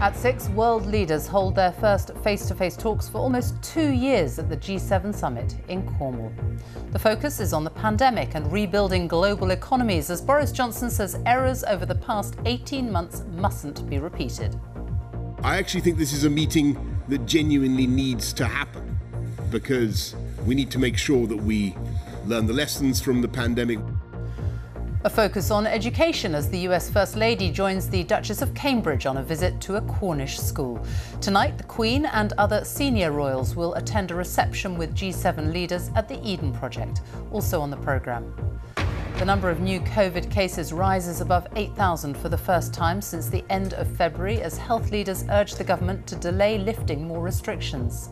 At 6, world leaders hold their first face-to-face talks for almost 2 years at the G7 summit in Cornwall. The focus is on the pandemic and rebuilding global economies, as Boris Johnson says errors over the past 18 months mustn't be repeated. I actually think this is a meeting that genuinely needs to happen, because we need to make sure that we learn the lessons from the pandemic. A focus on education as the US First Lady joins the Duchess of Cambridge on a visit to a Cornish school. Tonight, the Queen and other senior royals will attend a reception with G7 leaders at the Eden Project, also on the programme. The number of new COVID cases rises above 8,000 for the first time since the end of February, as health leaders urge the government to delay lifting more restrictions.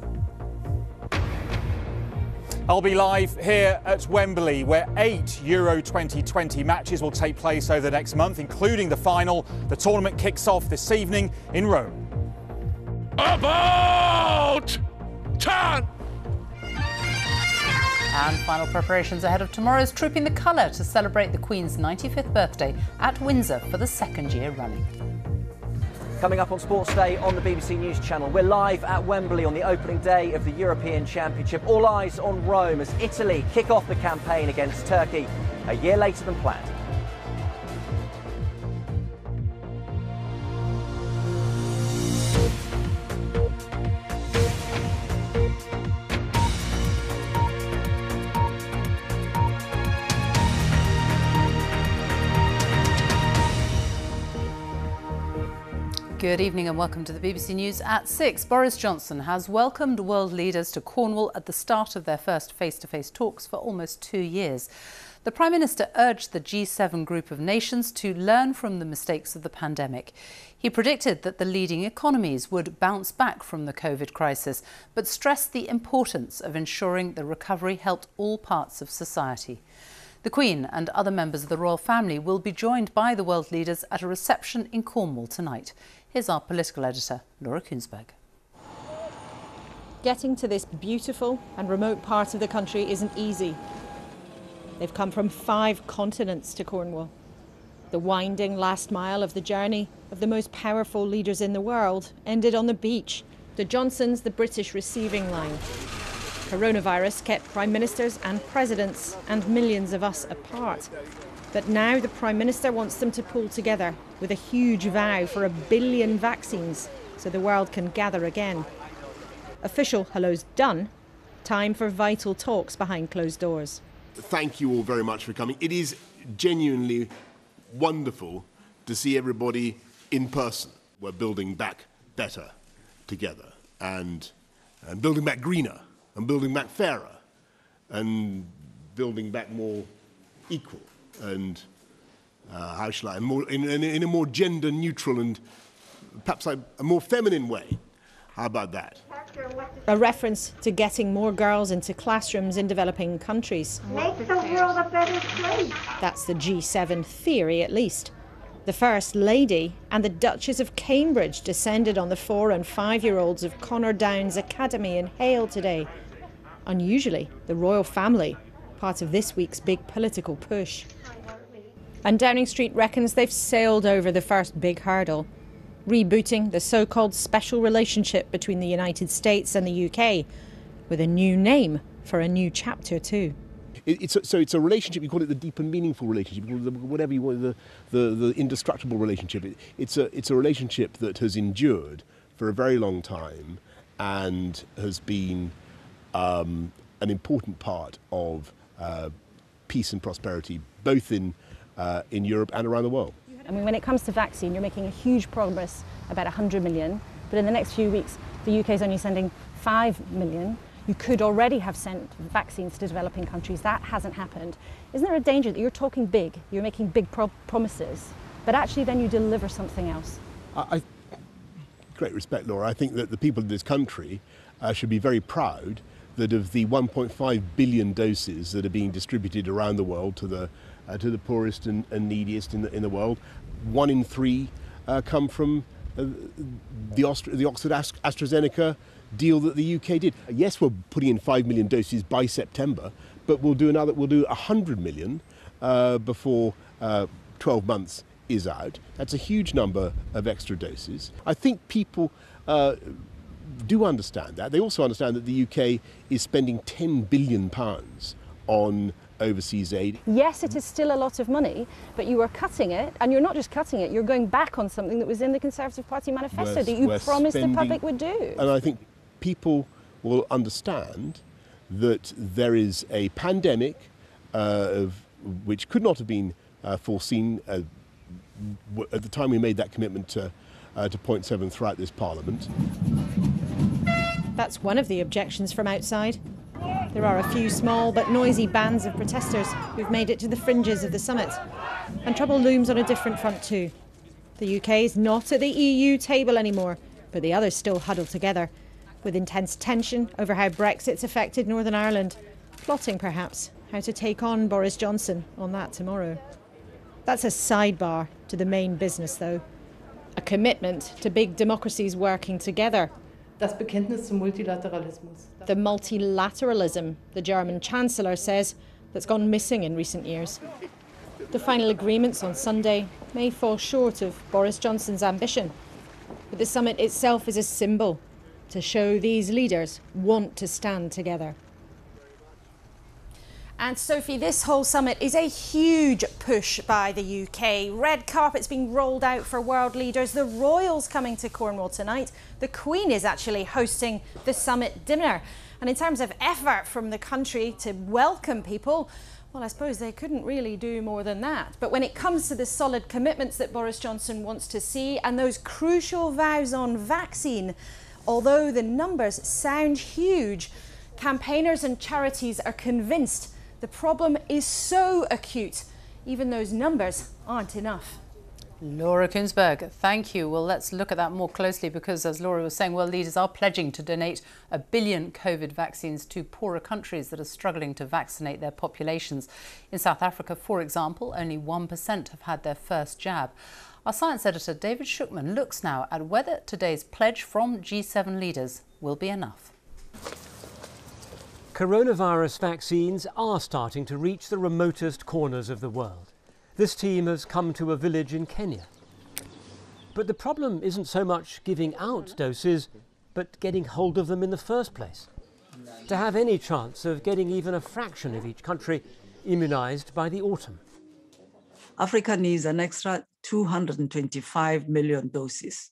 I'll be live here at Wembley, where 8 Euro 2020 matches will take place over the next month, including the final. The tournament kicks off this evening in Rome. About time! And final preparations ahead of tomorrow's Trooping the Colour to celebrate the Queen's 95th birthday at Windsor for the second year running. Coming up on Sports Day on the BBC News Channel, we're live at Wembley on the opening day of the European Championship. All eyes on Rome as Italy kick off the campaign against Turkey a year later than planned. Good evening and welcome to the BBC News at 6. Boris Johnson has welcomed world leaders to Cornwall at the start of their first face-to-face talks for almost 2 years. The Prime Minister urged the G7 group of nations to learn from the mistakes of the pandemic. He predicted that the leading economies would bounce back from the COVID crisis, but stressed the importance of ensuring the recovery helped all parts of society. The Queen and other members of the royal family will be joined by the world leaders at a reception in Cornwall tonight. Here's our political editor, Laura Kunsberg. Getting to this beautiful and remote part of the country isn't easy. They've come from 5 continents to Cornwall. The winding last mile of the journey of the most powerful leaders in the world ended on the beach, the Johnsons, the British receiving line. Coronavirus kept prime ministers and presidents and millions of us apart. But now the Prime Minister wants them to pull together with a huge vow for 1 billion vaccines so the world can gather again. Official hellos done. Time for vital talks behind closed doors. Thank you all very much for coming. It is genuinely wonderful to see everybody in person. We're building back better together, and building back greener, and building back fairer, and building back more equal. And how shall I, in a more gender-neutral and perhaps a more feminine way. How about that? A reference to getting more girls into classrooms in developing countries. Make the world a better place. That's the G7 theory, at least. The First Lady and the Duchess of Cambridge descended on the 4- and 5-year-olds of Connor Downs Academy in Hale today. Unusually, the royal family, part of this week's big political push. And Downing Street reckons they've sailed over the first big hurdle, rebooting the so-called special relationship between the United States and the UK, with a new name for a new chapter too. It's a relationship. You call it the deep and meaningful relationship, you call it whatever you want, the indestructible relationship. It's a relationship that has endured for a very long time and has been an important part of peace and prosperity, both in Europe and around the world. I mean, when it comes to vaccine, you're making a huge progress, about 100 million, but in the next few weeks, the UK is only sending 5 million. You could already have sent vaccines to developing countries. That hasn't happened. Isn't there a danger that you're talking big, you're making big promises, but actually then you deliver something else? Great respect, Laura. I think that the people of this country should be very proud that of the 1.5 billion doses that are being distributed around the world to the poorest and neediest in the world, 1 in 3 come from the Oxford AstraZeneca deal that the UK did. Yes, we're putting in 5 million doses by September, but we'll do 100 million before 12 months is out. That's a huge number of extra doses. I think people do understand that. They also understand that the UK is spending £10 billion on overseas aid. Yes, it is still a lot of money, but you are cutting it, and you're not just cutting it, you're going back on something that was in the Conservative Party manifesto that you promised the public would do. And I think people will understand that there is a pandemic which could not have been foreseen at the time we made that commitment to 0.7 throughout this Parliament. That's one of the objections from outside. There are a few small but noisy bands of protesters who've made it to the fringes of the summit. And trouble looms on a different front too. The UK is not at the EU table anymore, but the others still huddle together, with intense tension over how Brexit's affected Northern Ireland, plotting perhaps how to take on Boris Johnson on that tomorrow. That's a sidebar to the main business though. A commitment to big democracies working together. Das Bekenntnis zum Multilateralismus. The multilateralism, the German Chancellor says, that's gone missing in recent years. The final agreements on Sunday may fall short of Boris Johnson's ambition, but the summit itself is a symbol to show these leaders want to stand together. And Sophie, this whole summit is a huge push by the UK. Red carpet's being rolled out for world leaders. The royals coming to Cornwall tonight. The Queen is actually hosting the summit dinner. And in terms of effort from the country to welcome people, well, I suppose they couldn't really do more than that. But when it comes to the solid commitments that Boris Johnson wants to see and those crucial vows on vaccine, although the numbers sound huge, campaigners and charities are convinced the problem is so acute, even those numbers aren't enough. Laura Kunsberg, thank you. Well, let's look at that more closely because, as Laura was saying, world leaders are pledging to donate 1 billion COVID vaccines to poorer countries that are struggling to vaccinate their populations. In South Africa, for example, only 1% have had their first jab. Our science editor, David Shukman, looks now at whether today's pledge from G7 leaders will be enough. Coronavirus vaccines are starting to reach the remotest corners of the world. This team has come to a village in Kenya. But the problem isn't so much giving out doses, but getting hold of them in the first place. To have any chance of getting even a fraction of each country immunised by the autumn. Africa needs an extra 225 million doses.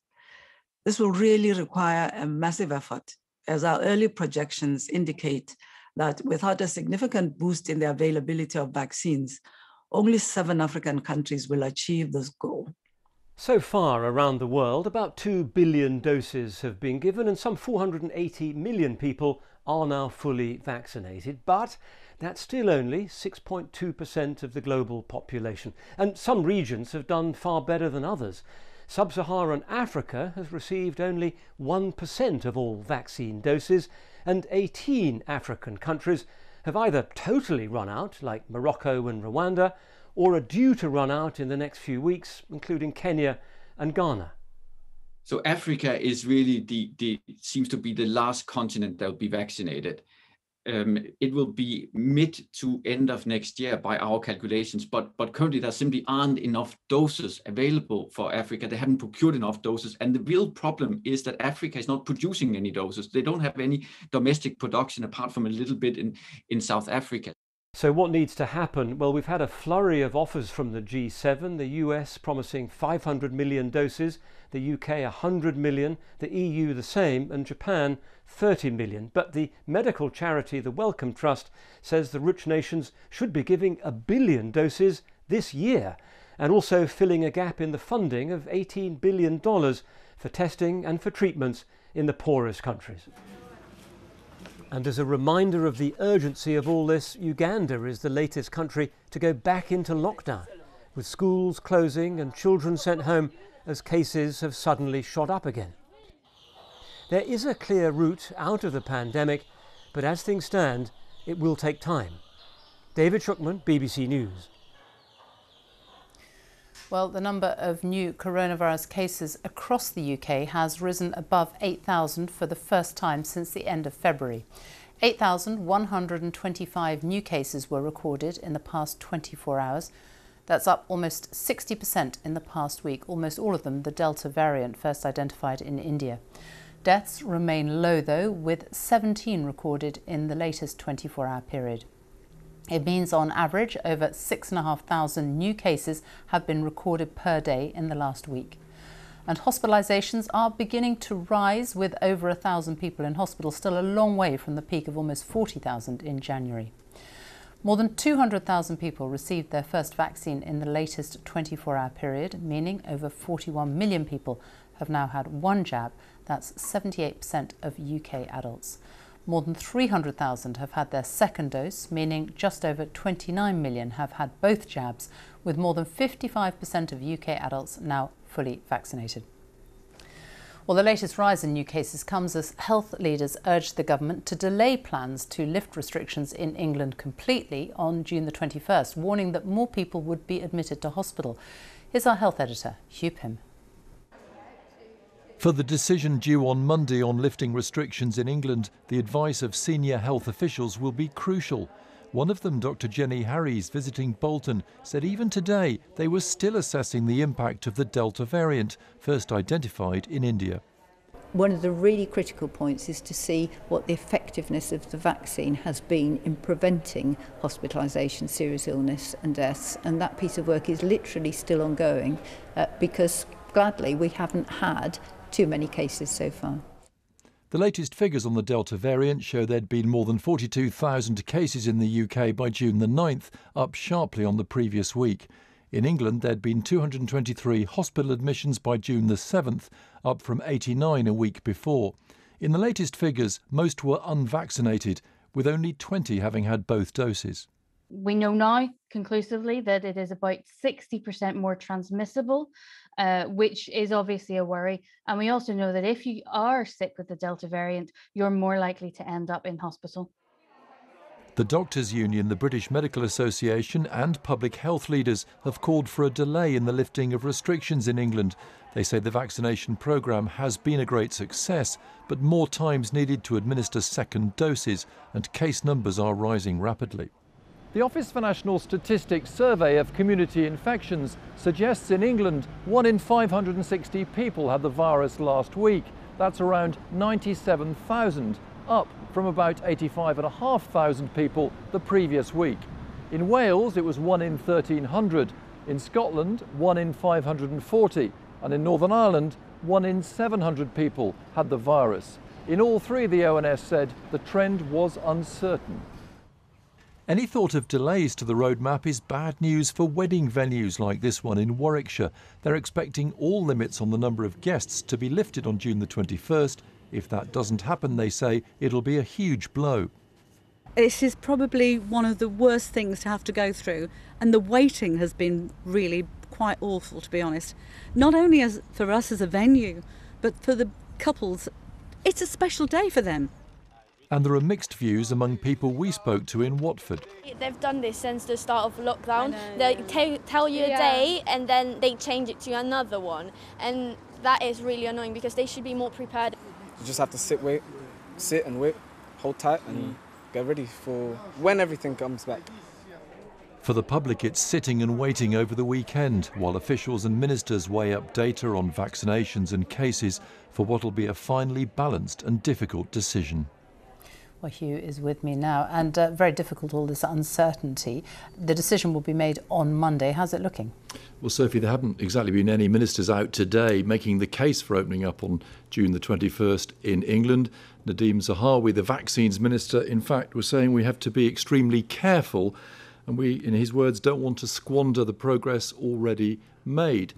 This will really require a massive effort, as our early projections indicate that without a significant boost in the availability of vaccines, only 7 African countries will achieve this goal. So far around the world, about 2 billion doses have been given and some 480 million people are now fully vaccinated. But that's still only 6.2% of the global population. And some regions have done far better than others. Sub-Saharan Africa has received only 1% of all vaccine doses, and 18 African countries have either totally run out, like Morocco and Rwanda, or are due to run out in the next few weeks, including Kenya and Ghana. So Africa is really seems to be the last continent that will be vaccinated. It will be mid to end of next year by our calculations, but currently there simply aren't enough doses available for Africa. They haven't procured enough doses, and the real problem is that Africa is not producing any doses. They don't have any domestic production apart from a little bit in South Africa. So what needs to happen? Well, we've had a flurry of offers from the G7, the US promising 500 million doses, the UK 100 million, the EU the same, and Japan 30 million. But the medical charity, the Wellcome Trust, says the rich nations should be giving 1 billion doses this year, and also filling a gap in the funding of $18 billion for testing and for treatments in the poorest countries. And as a reminder of the urgency of all this, Uganda is the latest country to go back into lockdown, with schools closing and children sent home as cases have suddenly shot up again. There is a clear route out of the pandemic, but as things stand, it will take time. David Shukman, BBC News. Well, the number of new coronavirus cases across the UK has risen above 8,000 for the first time since the end of February. 8,125 new cases were recorded in the past 24 hours. That's up almost 60% in the past week, almost all of them the Delta variant first identified in India. Deaths remain low though, with 17 recorded in the latest 24-hour period. It means on average over 6,500 new cases have been recorded per day in the last week. And hospitalisations are beginning to rise, with over 1,000 people in hospital, still a long way from the peak of almost 40,000 in January. More than 200,000 people received their first vaccine in the latest 24-hour period, meaning over 41 million people have now had one jab. That's 78% of UK adults. More than 300,000 have had their second dose, meaning just over 29 million have had both jabs, with more than 55% of UK adults now fully vaccinated. Well, the latest rise in new cases comes as health leaders urged the government to delay plans to lift restrictions in England completely on June the 21st, warning that more people would be admitted to hospital. Here's our health editor, Hugh Pym. For the decision due on Monday on lifting restrictions in England, the advice of senior health officials will be crucial. One of them, Dr. Jenny Harries, visiting Bolton, said even today they were still assessing the impact of the Delta variant, first identified in India. One of the really critical points is to see what the effectiveness of the vaccine has been in preventing hospitalisation, serious illness and deaths, and that piece of work is literally still ongoing because, gladly, we haven't had too many cases so far. The latest figures on the Delta variant show there'd been more than 42,000 cases in the UK by June the 9th, up sharply on the previous week. In England, there'd been 223 hospital admissions by June the 7th, up from 89 a week before. In the latest figures, most were unvaccinated, with only 20 having had both doses. We know now conclusively that it is about 60% more transmissible, which is obviously a worry. And we also know that if you are sick with the Delta variant, you're more likely to end up in hospital. The Doctors' Union, the British Medical Association and public health leaders have called for a delay in the lifting of restrictions in England. They say the vaccination programme has been a great success, but more time's needed to administer second doses, and case numbers are rising rapidly. The Office for National Statistics survey of community infections suggests in England 1 in 560 people had the virus last week. That's around 97,000, up from about 85,500 people the previous week. In Wales, it was 1 in 1,300. In Scotland, 1 in 540. And in Northern Ireland, 1 in 700 people had the virus. In all three, the ONS said the trend was uncertain. Any thought of delays to the roadmap is bad news for wedding venues like this one in Warwickshire. They're expecting all limits on the number of guests to be lifted on June the 21st. If that doesn't happen, they say, it'll be a huge blow. This is probably one of the worst things to have to go through, and the waiting has been really quite awful, to be honest. Not only for us as a venue, but for the couples. It's a special day for them. And there are mixed views among people we spoke to in Watford. They've done this since the start of lockdown. They tell you a day and then they change it to another one. And that is really annoying because they should be more prepared. You just have to sit and wait, hold tight and get ready for when everything comes back. For the public, it's sitting and waiting over the weekend, while officials and ministers weigh up data on vaccinations and cases for what'll be a finely balanced and difficult decision. Well, Hugh is with me now, and very difficult, all this uncertainty. The decision will be made on Monday. How's it looking? Well, Sophie, there haven't exactly been any ministers out today making the case for opening up on June the 21st in England. Nadeem Zahawi, the vaccines minister, in fact, was saying we have to be extremely careful, and we, in his words, don't want to squander the progress already made.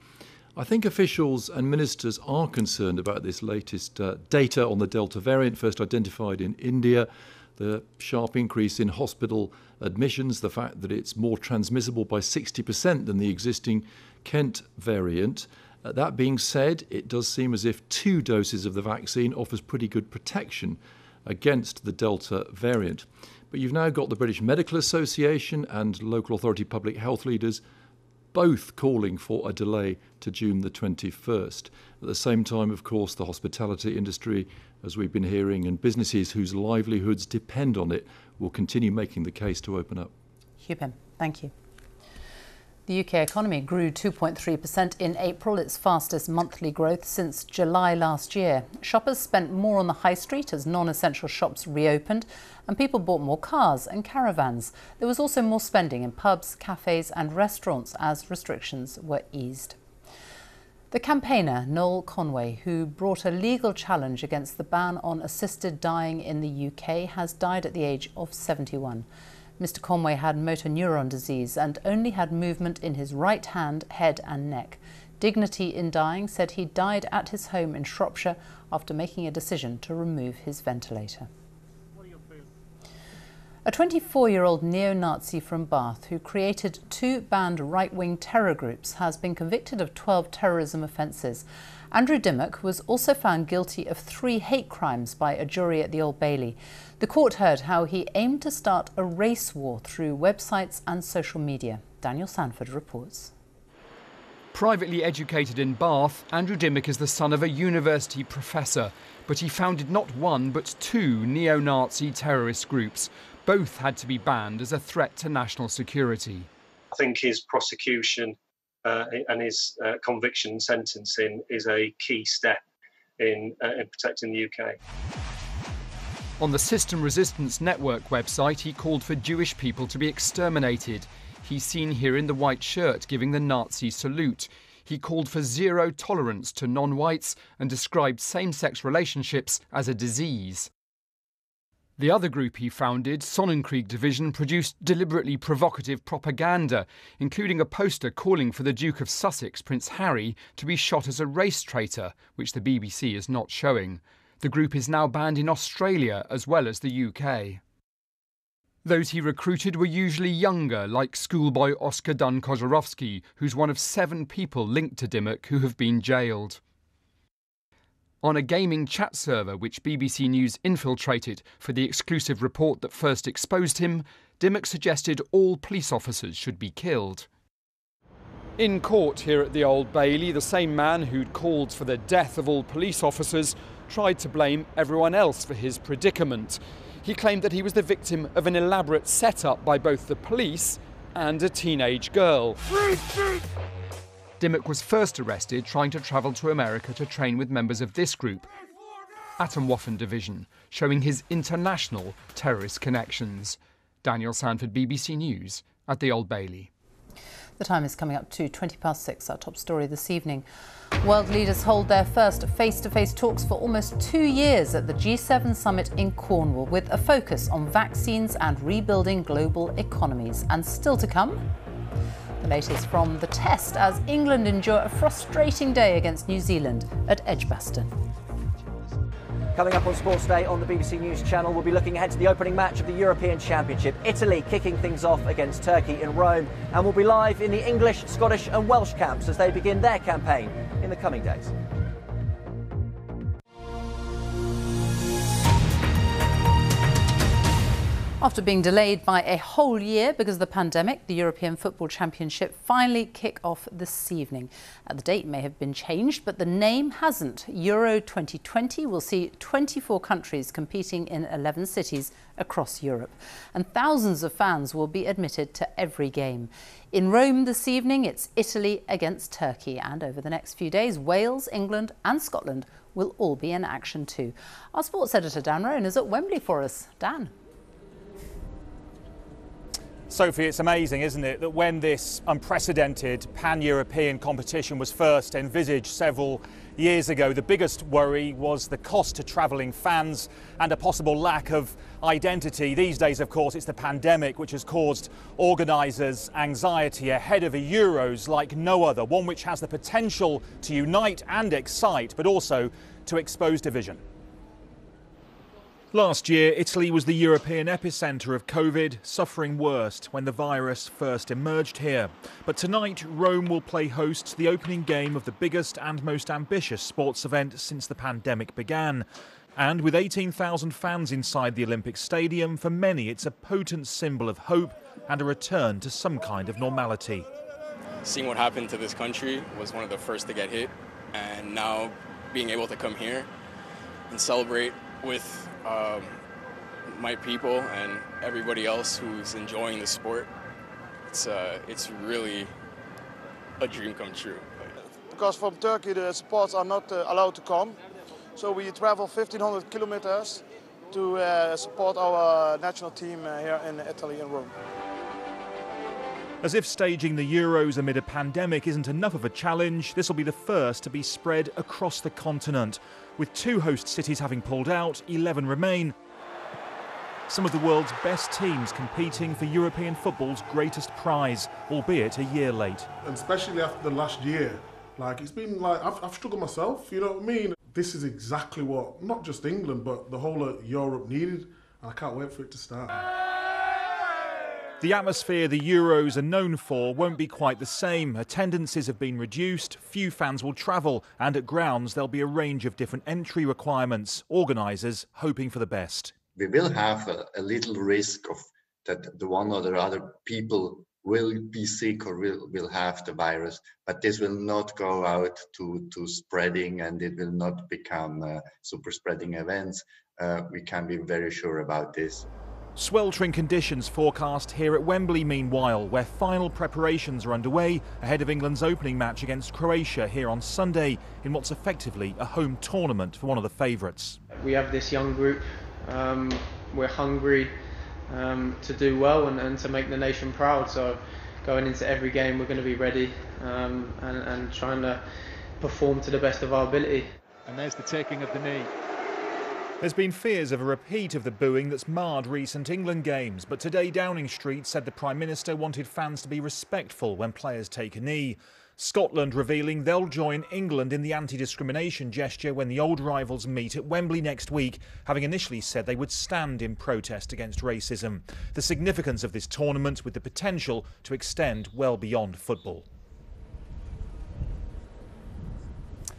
I think officials and ministers are concerned about this latest data on the Delta variant, first identified in India, the sharp increase in hospital admissions, the fact that it's more transmissible by 60% than the existing Kent variant. That being said, it does seem as if 2 doses of the vaccine offers pretty good protection against the Delta variant. But you've now got the British Medical Association and local authority public health leaders both calling for a delay to June the 21st. At the same time, of course, the hospitality industry, as we've been hearing, and businesses whose livelihoods depend on it will continue making the case to open up. Hugh Pym, thank you. The UK economy grew 2.3% in April, its fastest monthly growth since July last year. Shoppers spent more on the high street as non-essential shops reopened and people bought more cars and caravans. There was also more spending in pubs, cafes and restaurants as restrictions were eased. The campaigner Noel Conway, who brought a legal challenge against the ban on assisted dying in the UK, has died at the age of 71. Mr. Conway had motor neuron disease and only had movement in his right hand, head and neck. Dignity in Dying said he died at his home in Shropshire after making a decision to remove his ventilator. A 24-year-old neo-Nazi from Bath who created two banned right-wing terror groups has been convicted of 12 terrorism offences. Andrew Dimmock was also found guilty of 3 hate crimes by a jury at the Old Bailey. The court heard how he aimed to start a race war through websites and social media. Daniel Sanford reports. Privately educated in Bath, Andrew Dimmock is the son of a university professor, but he founded not one but 2 neo-Nazi terrorist groups. Both had to be banned as a threat to national security. I think his prosecution and his conviction and sentencing is a key step in protecting the UK. On the System Resistance Network website, he called for Jewish people to be exterminated. He's seen here in the white shirt giving the Nazi salute. He called for zero tolerance to non-whites and described same-sex relationships as a disease. The other group he founded, Sonnenkrieg Division, produced deliberately provocative propaganda, including a poster calling for the Duke of Sussex, Prince Harry, to be shot as a race traitor, which the BBC is not showing. The group is now banned in Australia as well as the UK. Those he recruited were usually younger, like schoolboy Oscar Dunn Kozorowski, who's one of 7 people linked to Dimmock who have been jailed. On a gaming chat server which BBC News infiltrated for the exclusive report that first exposed him, Dimmock suggested all police officers should be killed. In court here at the Old Bailey, the same man who'd called for the death of all police officers tried to blame everyone else for his predicament. He claimed that he was the victim of an elaborate setup by both the police and a teenage girl. Dimmock was first arrested trying to travel to America to train with members of this group, Atomwaffen Division, showing his international terrorist connections. Daniel Sanford, BBC News, at the Old Bailey. The time is coming up to 6:20, our top story this evening. World leaders hold their first face-to-face talks for almost 2 years at the G7 summit in Cornwall, with a focus on vaccines and rebuilding global economies. And still to come, the latest from the test as England endure a frustrating day against New Zealand at Edgbaston. Coming up on Sports Day on the BBC News channel, we'll be looking ahead to the opening match of the European Championship. Italy kicking things off against Turkey in Rome, and we'll be live in the English, Scottish and Welsh camps as they begin their campaign in the coming days. After being delayed by a whole year because of the pandemic, the European Football Championship finally kick off this evening. The date may have been changed, but the name hasn't. Euro 2020 will see 24 countries competing in 11 cities across Europe, and thousands of fans will be admitted to every game. In Rome this evening, it's Italy against Turkey, and over the next few days, Wales, England and Scotland will all be in action too. Our sports editor Dan Roan is at Wembley for us. Dan. Sophie, it's amazing, isn't it, that when this unprecedented pan-European competition was first envisaged several years ago, the biggest worry was the cost to travelling fans and a possible lack of identity. These days, of course, it's the pandemic which has caused organisers anxiety ahead of a Euros like no other, one which has the potential to unite and excite, but also to expose division. Last year, Italy was the European epicentre of COVID, suffering worst when the virus first emerged here. But tonight, Rome will play host to the opening game of the biggest and most ambitious sports event since the pandemic began. And with 18,000 fans inside the Olympic Stadium, for many it's a potent symbol of hope and a return to some kind of normality. Seeing what happened to this country was one of the first to get hit, and now being able to come here and celebrate with my people and everybody else who's enjoying the sport, it's really a dream come true. Because from Turkey the supporters are not allowed to come, so we travel 1,500 kilometers to support our national team here in Italy, in Rome. As if staging the Euros amid a pandemic isn't enough of a challenge, this will be the first to be spread across the continent. With 2 host cities having pulled out, 11 remain. Some of the world's best teams competing for European football's greatest prize, albeit a year late. And especially after the last year, like it's been like, I've struggled myself, you know what I mean? This is exactly what, not just England, but the whole of Europe needed, and I can't wait for it to start. The atmosphere the Euros are known for won't be quite the same. Attendances have been reduced, few fans will travel, and at grounds there'll be a range of different entry requirements, organisers hoping for the best. We will have a little risk of that the one or the other people will be sick or will have the virus, but this will not go out to spreading, and it will not become super spreading events. We can be very sure about this. Sweltering conditions forecast here at Wembley meanwhile, where final preparations are underway ahead of England's opening match against Croatia here on Sunday in what's effectively a home tournament for one of the favourites. We have this young group, we're hungry to do well and to make the nation proud, so going into every game we're going to be ready and trying to perform to the best of our ability. And there's the taking of the knee. There's been fears of a repeat of the booing that's marred recent England games, but today Downing Street said the Prime Minister wanted fans to be respectful when players take a knee. Scotland revealing they'll join England in the anti-discrimination gesture when the old rivals meet at Wembley next week, having initially said they would stand in protest against racism. The significance of this tournament with the potential to extend well beyond football.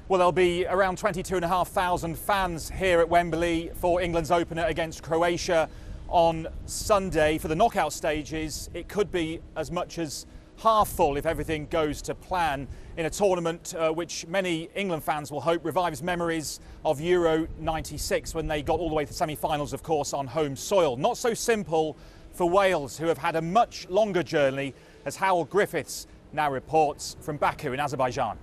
Well, there'll be around 22,500 fans here at Wembley for England's opener against Croatia on Sunday. For the knockout stages, it could be as much as half full if everything goes to plan in a tournament which many England fans will hope revives memories of Euro 96 when they got all the way to the semi-finals, of course, on home soil. Not so simple for Wales, who have had a much longer journey, as Howell Griffiths now reports from Baku in Azerbaijan.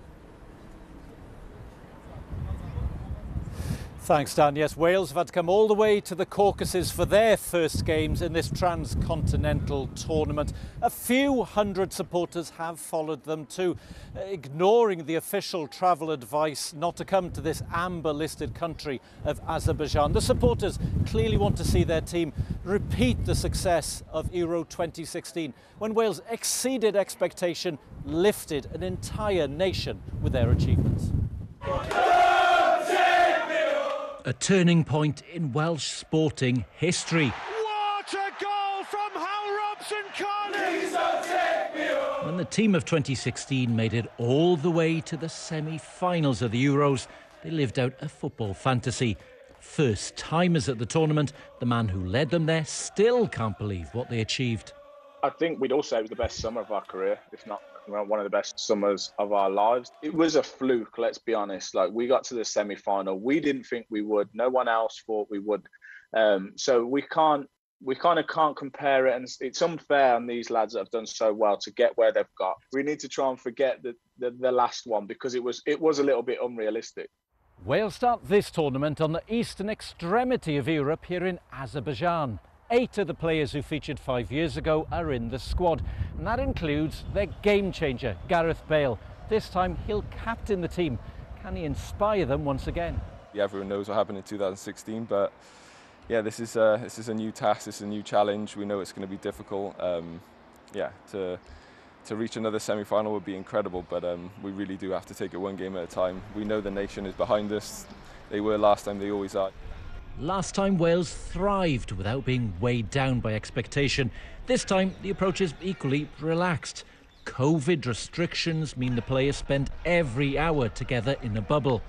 Thanks, Dan. Yes, Wales have had to come all the way to the Caucasus for their first games in this transcontinental tournament. A few hundred supporters have followed them too, ignoring the official travel advice not to come to this amber-listed country of Azerbaijan. The supporters clearly want to see their team repeat the success of Euro 2016, when Wales exceeded expectation, lifted an entire nation with their achievements. A turning point in Welsh sporting history. What a goal from Hal Robson-Collins! When the team of 2016 made it all the way to the semi-finals of the Euros, they lived out a football fantasy. First-timers at the tournament, the man who led them there still can't believe what they achieved. I think we'd all say it was the best summer of our career, if not one of the best summers of our lives. It was a fluke, let's be honest. Like, we got to the semi-final. We didn't think we would. No one else thought we would. So we kind of can't compare it, and it's unfair on these lads that have done so well to get where they've got. We need to try and forget the last one, because it was a little bit unrealistic. Wales start this tournament on the eastern extremity of Europe here in Azerbaijan. 8 of the players who featured 5 years ago are in the squad, and that includes their game changer, Gareth Bale. This time he'll captain the team. Can he inspire them once again? Yeah, everyone knows what happened in 2016, but yeah, this is a new task, this is a new challenge. We know it's going to be difficult. To reach another semi-final would be incredible, but we really do have to take it one game at a time. We know the nation is behind us. They were last time, they always are. Last time Wales thrived without being weighed down by expectation. This time the approach is equally relaxed. COVID restrictions mean the players spend every hour together in a bubble.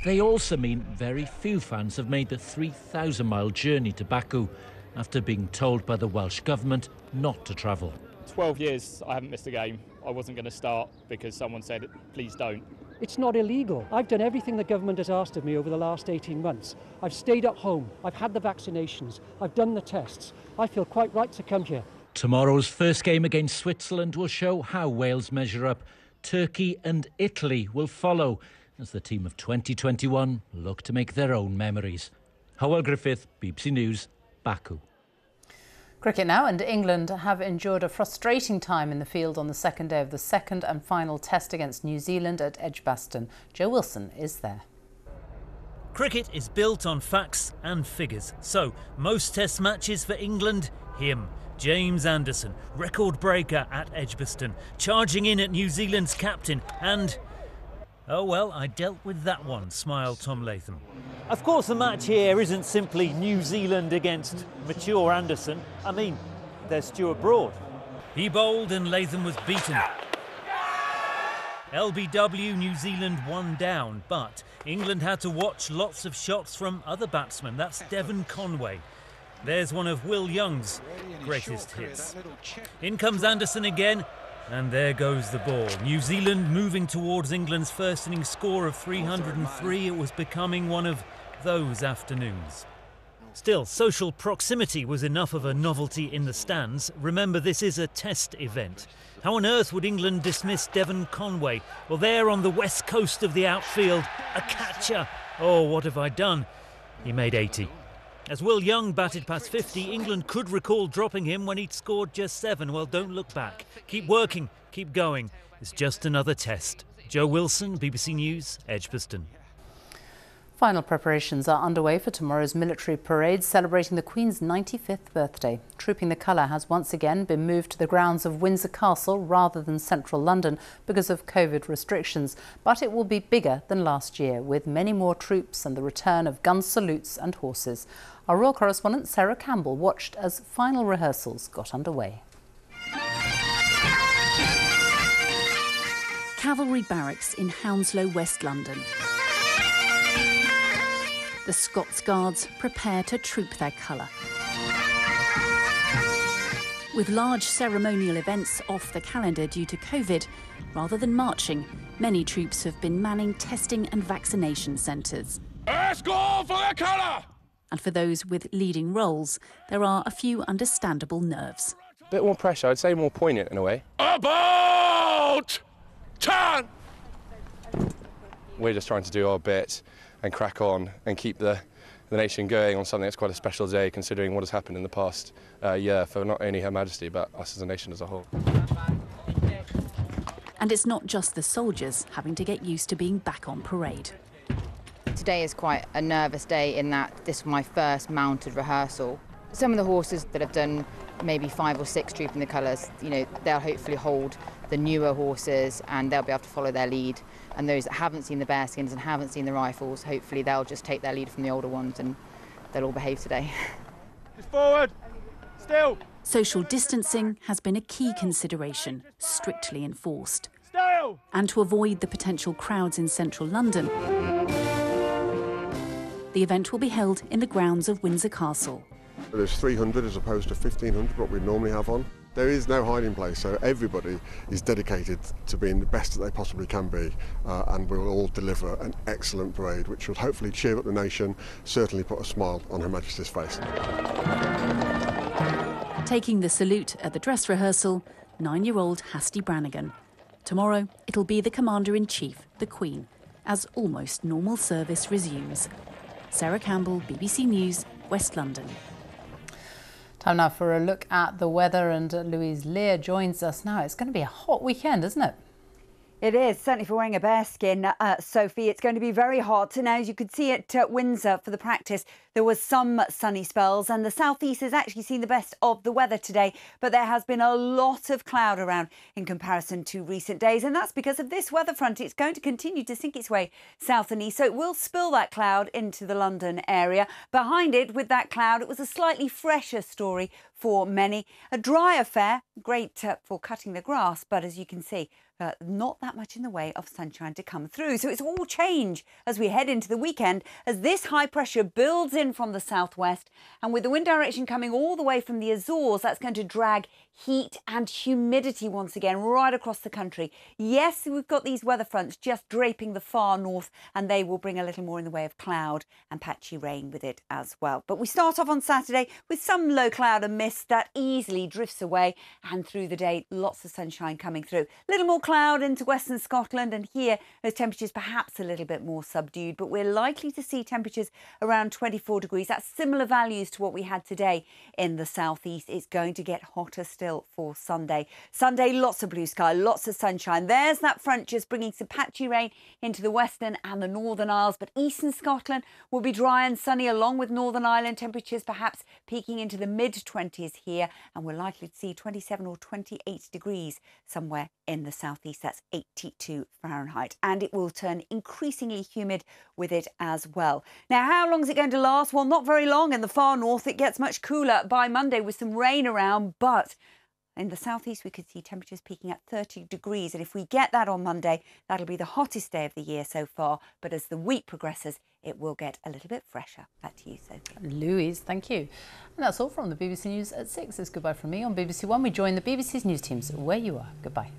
They also mean very few fans have made the 3,000-mile journey to Baku after being told by the Welsh government not to travel. 12 years I haven't missed a game. I wasn't going to start because someone said, please don't. It's not illegal. I've done everything the government has asked of me over the last 18 months. I've stayed at home, I've had the vaccinations, I've done the tests. I feel quite right to come here. Tomorrow's first game against Switzerland will show how Wales measure up Turkey and Italy will follow as the team of 2021 look to make their own memories. Hywel Griffith, BBC News, Baku. Cricket now, and England have endured a frustrating time in the field on the second day of the second and final test against New Zealand at Edgbaston. Joe Wilson is there. Cricket is built on facts and figures. So, most test matches for England, him, James Anderson, record breaker at Edgbaston, charging in at New Zealand's captain and... oh well, I dealt with that one, smiled Tom Latham. Of course, the match here isn't simply New Zealand against mature Anderson. I mean, there's Stuart Broad. He bowled and Latham was beaten. LBW, New Zealand 1 down, but England had to watch lots of shots from other batsmen. That's Devon Conway. There's one of Will Young's greatest hits. In comes Anderson again, and there goes the ball. New Zealand moving towards England's first innings score of 303. It was becoming one of those afternoons. Still, social proximity was enough of a novelty in the stands. Remember, this is a test event. How on earth would England dismiss Devon Conway? Well, there on the west coast of the outfield, a catcher. Oh, what have I done? He made 80. As Will Young batted past 50, England could recall dropping him when he'd scored just 7. Well, don't look back. Keep working, keep going. It's just another test. Joe Wilson, BBC News, Edgbaston. Final preparations are underway for tomorrow's military parade celebrating the Queen's 95th birthday. Trooping the colour has once again been moved to the grounds of Windsor Castle rather than central London because of COVID restrictions. But it will be bigger than last year, with many more troops and the return of gun salutes and horses. Our royal correspondent Sarah Campbell watched as final rehearsals got underway. Cavalry Barracks in Hounslow, West London. The Scots Guards prepare to troop their colour. With large ceremonial events off the calendar due to COVID, rather than marching, many troops have been manning testing and vaccination centres. Let's go for the colour! And for those with leading roles, there are a few understandable nerves. A bit more pressure, I'd say more poignant in a way. About time! We're just trying to do our bit and crack on and keep the nation going on something that's quite a special day, considering what has happened in the past year for not only Her Majesty but us as a nation as a whole. And it's not just the soldiers having to get used to being back on parade. Today is quite a nervous day in that this was my first mounted rehearsal. Some of the horses that have done maybe 5 or 6 trooping the colours, you know, they'll hopefully hold the newer horses and they'll be able to follow their lead. And those that haven't seen the bearskins and haven't seen the rifles, hopefully they'll just take their lead from the older ones and they'll all behave today. Just forward, still. Social distancing has been a key consideration, strictly enforced. Still. And to avoid the potential crowds in central London, the event will be held in the grounds of Windsor Castle. There's 300 as opposed to 1,500, what we normally have on. There is no hiding place, so everybody is dedicated to being the best that they possibly can be, and we'll all deliver an excellent parade, which will hopefully cheer up the nation, certainly put a smile on Her Majesty's face. Taking the salute at the dress rehearsal, 9-year-old Hasty Brannigan. Tomorrow, it'll be the Commander-in-Chief, the Queen, as almost normal service resumes. Sarah Campbell, BBC News, West London. Time now for a look at the weather, and Louise Lear joins us now. It's going to be a hot weekend, isn't it? It is, certainly for wearing a bearskin, Sophie. It's going to be very hot. Now, as you could see at Windsor for the practice, there was some sunny spells, and the southeast has actually seen the best of the weather today. But there has been a lot of cloud around in comparison to recent days, and that's because of this weather front. It's going to continue to sink its way south and east, so it will spill that cloud into the London area. Behind it, with that cloud, it was a slightly fresher story for many. A dry affair, great for cutting the grass, but as you can see, not that much in the way of sunshine to come through. So it's all change as we head into the weekend, as this high pressure builds in from the southwest, and with the wind direction coming all the way from the Azores, that's going to drag heat and humidity once again right across the country. Yes, we've got these weather fronts just draping the far north, and they will bring a little more in the way of cloud and patchy rain with it as well. But we start off on Saturday with some low cloud and mist that easily drifts away, and through the day lots of sunshine coming through. A little more cloud into western Scotland, and here those temperatures perhaps a little bit more subdued, but we're likely to see temperatures around 24 degrees. That's similar values to what we had today in the southeast. It's going to get hotter still for Sunday. Sunday, lots of blue sky, lots of sunshine. There's that front just bringing some patchy rain into the western and the Northern Isles, but eastern Scotland will be dry and sunny along with Northern Ireland. Temperatures perhaps peaking into the mid-20s here, and we're likely to see 27 or 28 degrees somewhere in the southeast. That's 82 Fahrenheit, and it will turn increasingly humid with it as well. Now, how long is it going to last? Well, not very long. In the far north, it gets much cooler by Monday with some rain around, but in the southeast, we could see temperatures peaking at 30 degrees. And if we get that on Monday, that'll be the hottest day of the year so far. But as the week progresses, it will get a little bit fresher. Back to you, Sophie. Louise, thank you. And that's all from the BBC News at 6. It's goodbye from me on BBC One. We join the BBC's news teams where you are. Goodbye.